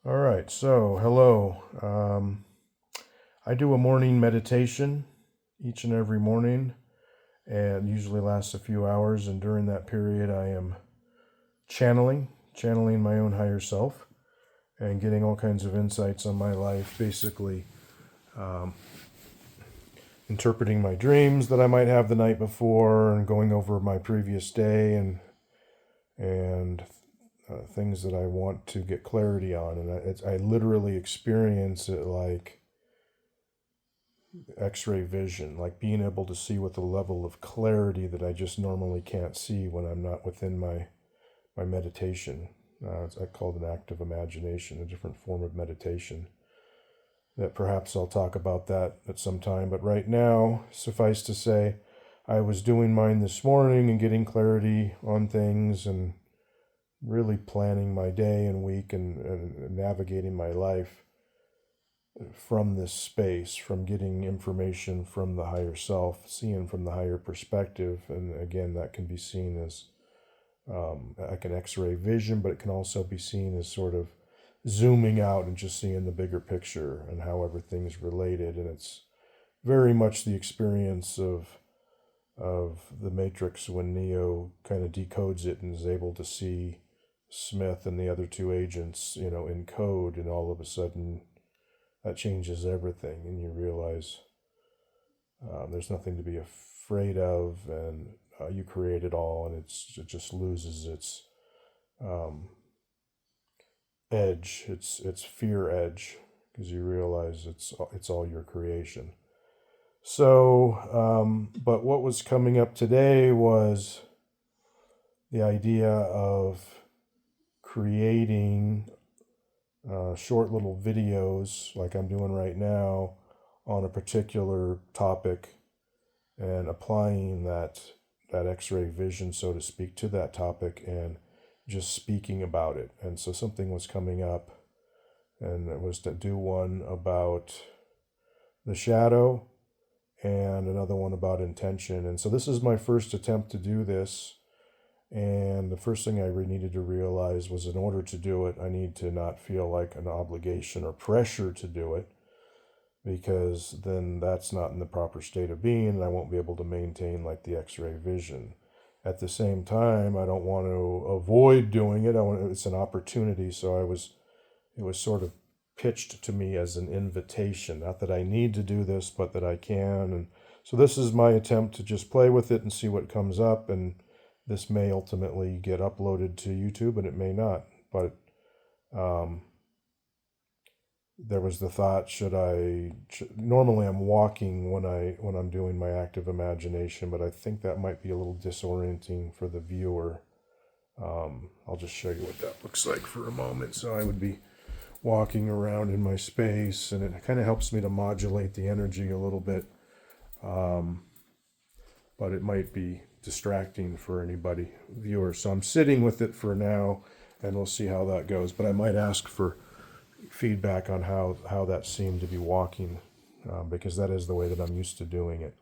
All right, so hello. I do a morning meditation each and every morning, and usually lasts a few hours. And during that period, I am channeling my own higher self, and getting all kinds of insights on my life. Basically, um, interpreting my dreams that I might have the night before, and going over my previous day, and things that I want to get clarity on. And I literally experience it like X-ray vision, like being able to see with a level of clarity that I just normally can't see when I'm not within my meditation. I call it an active imagination, a different form of meditation. That perhaps I'll talk about that at some time. But right now, suffice to say, I was doing mine this morning and getting clarity on things and really planning my day and week and navigating my life from this space, from getting information from the higher self, seeing from the higher perspective. And again, that can be seen as like an X-ray vision, but it can also be seen as sort of zooming out and just seeing the bigger picture and how everything's related. And it's very much the experience of the Matrix when Neo kind of decodes it and is able to see Smith and the other two agents, in code, and all of a sudden that changes everything, and you realize there's nothing to be afraid of, and you create it all, and it just loses its edge, its fear edge, because you realize it's all your creation. So, but what was coming up today was the idea of creating short little videos like I'm doing right now on a particular topic, and applying that X-ray vision, so to speak, to that topic, and just speaking about it. And so something was coming up, and it was to do one about the shadow and another one about intention. And so this is my first attempt to do this. And the first thing I needed to realize was, in order to do it, I need to not feel like an obligation or pressure to do it, because then that's not in the proper state of being, and I won't be able to maintain like the X-ray vision. At the same time, I don't want to avoid doing it. It's an opportunity, so it was sort of pitched to me as an invitation, not that I need to do this, but that I can. And so this is my attempt to just play with it and see what comes up. And this may ultimately get uploaded to YouTube, and it may not. But there was the thought: normally I'm walking when I'm doing my active imagination, but I think that might be a little disorienting for the viewer. I'll just show you what that looks like for a moment. So I would be walking around in my space, and it kind of helps me to modulate the energy a little bit. But it might be distracting for anybody, viewer. So I'm sitting with it for now, and we'll see how that goes. But I might ask for feedback on how that seemed to be walking, because that is the way that I'm used to doing it.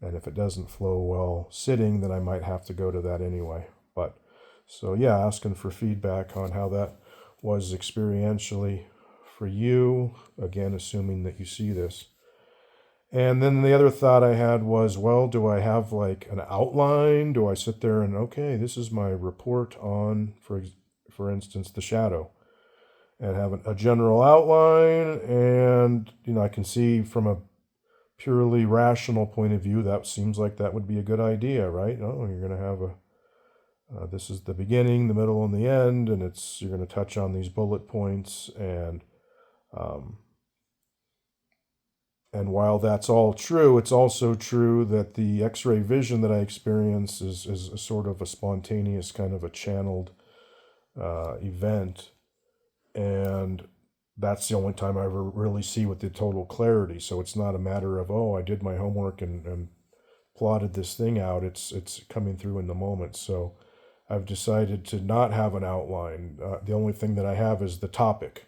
And if it doesn't flow well sitting, then I might have to go to that anyway. But so yeah, asking for feedback on how that was experientially for you, again, assuming that you see this. And then the other thought I had was, well, do I have like an outline? Do I sit there and, okay, this is my report on, for instance, the shadow, and have a general outline, and I can see from a purely rational point of view that seems like that would be a good idea, right? Oh, you're going to have this is the beginning, the middle, and the end, and you're going to touch on these bullet points, and while that's all true, it's also true that the X-ray vision that I experience is a sort of a spontaneous kind of a channeled event, and that's the only time I ever really see with the total clarity. So it's not a matter of, oh, I did my homework and plotted this thing out. It's coming through in the moment. So I've decided to not have an outline. The only thing that I have is the topic,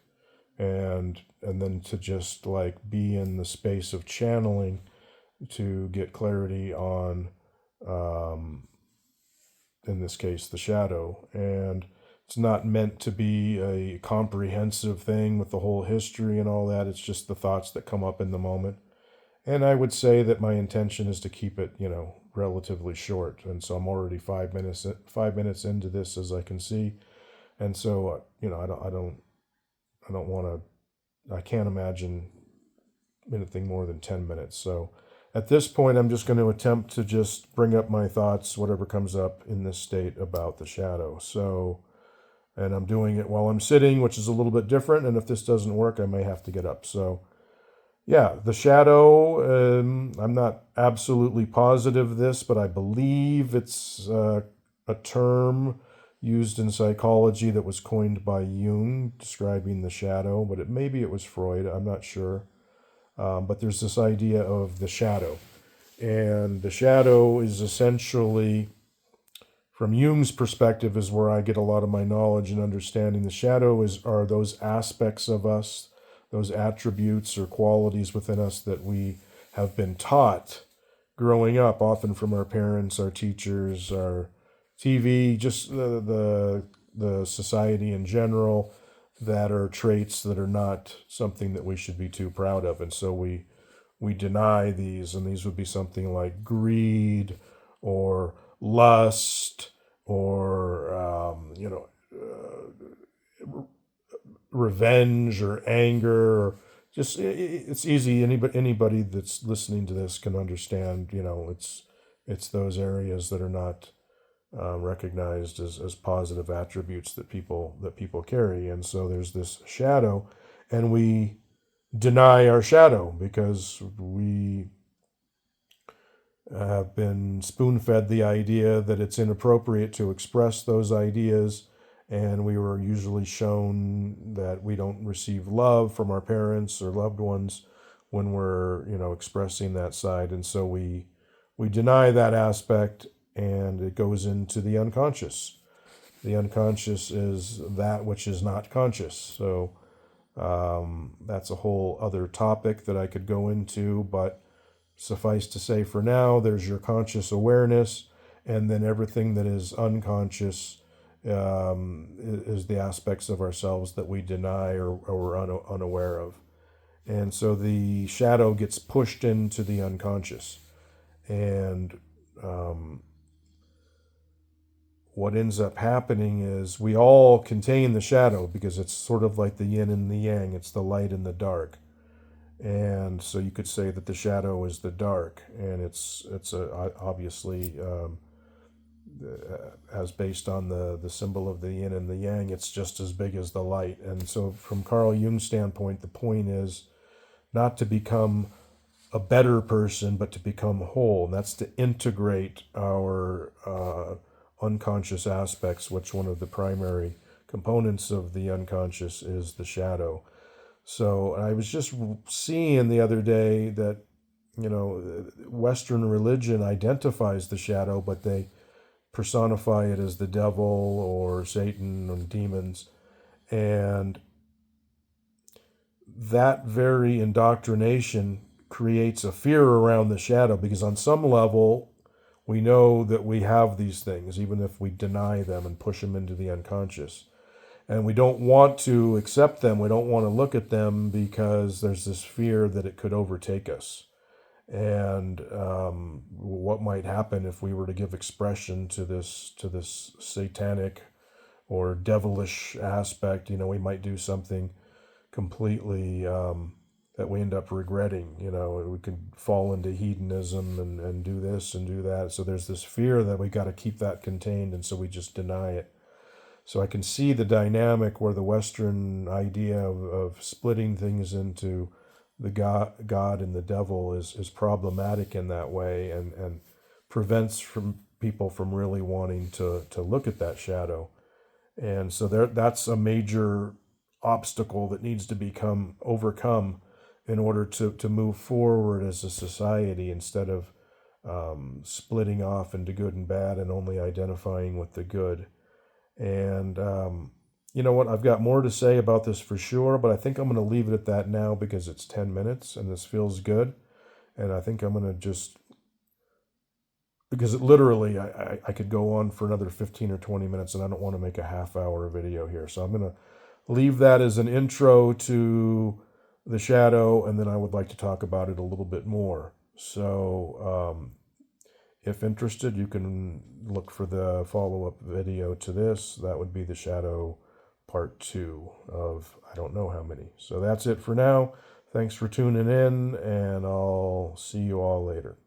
and then to just like be in the space of channeling to get clarity on, in this case, the shadow. And It's not meant to be a comprehensive thing with the whole history and all that. It's just the thoughts that come up in the moment. And I would say that my intention is to keep it, relatively short. And so I'm already 5 minutes into this, as I can see. And so, I don't want to. I can't imagine anything more than 10 minutes. So at this point, I'm just going to attempt to just bring up my thoughts, whatever comes up in this state about the shadow. So, and I'm doing it while I'm sitting, which is a little bit different. And if this doesn't work, I may have to get up. So, yeah, the shadow, I'm not absolutely positive this, but I believe it's a term used in psychology that was coined by Jung describing the shadow, but maybe it was Freud, I'm not sure. But there's this idea of the shadow. And the shadow is essentially, from Jung's perspective, is where I get a lot of my knowledge and understanding. The shadow are those aspects of us, those attributes or qualities within us that we have been taught growing up, often from our parents, our teachers, our TV, just the society in general, that are traits that are not something that we should be too proud of. And so we deny these, and these would be something like greed or lust or revenge or anger, or just it's easy. Anybody that's listening to this can understand. It's those areas that are not recognized as positive attributes that people carry. And so there's this shadow, and we deny our shadow because we have been spoon-fed the idea that it's inappropriate to express those ideas, and we were usually shown that we don't receive love from our parents or loved ones when we're expressing that side. And so we deny that aspect, and it goes into the unconscious. The unconscious is that which is not conscious. So that's a whole other topic that I could go into, but suffice to say for now, there's your conscious awareness, and then everything that is unconscious is the aspects of ourselves that we deny or we're unaware of. And so the shadow gets pushed into the unconscious. And what ends up happening is we all contain the shadow, because it's sort of like the yin and the yang, it's the light and the dark. And so you could say that the shadow is the dark, and it's obviously as based on the symbol of the yin and the yang, it's just as big as the light. And so from Carl Jung's standpoint, the point is not to become a better person, but to become whole. And that's to integrate our unconscious aspects, which one of the primary components of the unconscious is the shadow. So I was just seeing the other day that, Western religion identifies the shadow, but they personify it as the devil or Satan and demons. And that very indoctrination creates a fear around the shadow, because on some level, we know that we have these things, even if we deny them and push them into the unconscious. And we don't want to accept them. We don't want to look at them because there's this fear that it could overtake us. And what might happen if we were to give expression to this satanic or devilish aspect? We might do something completely that we end up regretting. We could fall into hedonism and do this and do that. So there's this fear that we got to keep that contained, and so we just deny it. So I can see the dynamic where the Western idea of splitting things into the God and the devil is problematic in that way, and prevents from people from really wanting to look at that shadow. And so that's a major obstacle that needs to become overcome in order to move forward as a society, instead of splitting off into good and bad and only identifying with the good. And you know what? I've got more to say about this for sure, but I think I'm going to leave it at that now because it's 10 minutes and this feels good. And I think I'm going to just because it literally, I could go on for another 15 or 20 minutes, and I don't want to make a half-hour video here. So I'm going to leave that as an intro to the shadow, and then I would like to talk about it a little bit more. So if interested, you can look for the follow-up video to this. That would be the shadow part 2 of I don't know how many. So that's it for now. Thanks for tuning in, and I'll see you all later.